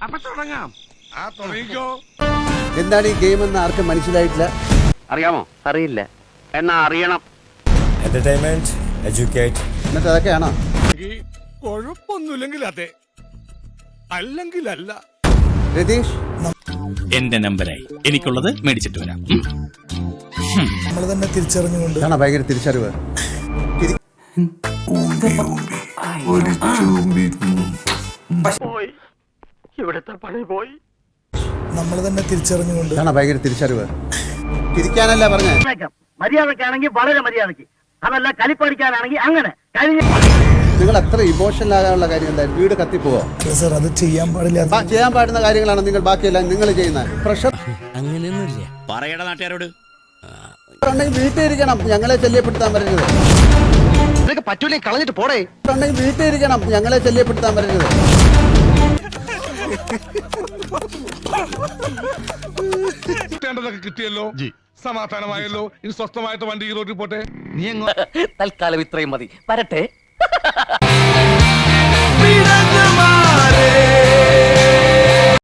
അപ്പൊ തുടങ്ങാം. തുടങ്ങിക്കോ. എന്താണ് ഈ ഗെയിം എന്ന് ആർക്കും മനസ്സിലായിട്ടില്ല. അറിയാമോ? അറിയില്ല, എന്നാ അറിയണം. എന്റർടൈൻമെന്റ്, എഡ്യൂക്കേറ്റ്, എന്നിട്ട് അതൊക്കെയാണോ? കുഴപ്പമൊന്നുമില്ലെങ്കിൽ അതെ, അല്ലെങ്കിൽ അല്ല. രതീഷ്, എന്റെ നമ്പരായി എനിക്കുള്ളത് മേടിച്ചിട്ട് വരാം. നമ്മൾ തന്നെ തിരിച്ചറിഞ്ഞുകൊണ്ട് ഇതാണ് ഭയങ്കര തിരിച്ചറിവ്. പോയി, ഇവിടുത്തെ പണി പോയി. നമ്മൾ തന്നെ തിരിച്ചറിഞ്ഞുകൊണ്ട് ഇതാണ് ഭയങ്കര തിരിച്ചറിവ്. തിരിക്കാനല്ല പറഞ്ഞേ. മര്യാദക്കാണെങ്കിൽ വളരെ മര്യാദക്ക്, അതല്ല കലിപ്പടിക്കാനാണെങ്കിൽ അങ്ങനെ. നിങ്ങൾ അത്ര ഇമോഷണൽ ആകാനുള്ള കാര്യം എന്തായാലും വീട് കത്തിപ്പോവോ? സർ അത് ചെയ്യാൻ പാടില്ല. ചെയ്യാൻ പാടുന്ന കാര്യങ്ങളാണ് നിങ്ങൾ ബാക്കിയെല്ലാം നിങ്ങൾ ചെയ്യുന്നത്. പ്രഷർ അങ്ങനെയൊന്നുമില്ല, പറയട നാട്ടുകാരോട്. ഉണ്ടെങ്കിൽ വീട്ടിൽ ഇരിക്കണം, ഞങ്ങളെ ശല്യപ്പെടുത്താൻ വരരുത്. പറ്റൂലേ, കളഞ്ഞിട്ട് പോടേ. ഉണ്ടെങ്കിൽ വീട്ടിൽ ഇരിക്കണം, ഞങ്ങളെ ശല്യപ്പെടുത്താൻ വരരുത്. കിട്ടേണ്ടതൊക്കെ കിട്ടിയല്ലോ, സമാധാനമായല്ലോ. ഇനി സ്വസ്ഥമായിട്ട് വണ്ടി ഈ റോഡിൽ പോട്ടെ. തൽക്കാലം ഇത്രയും മതി, വരട്ടെ.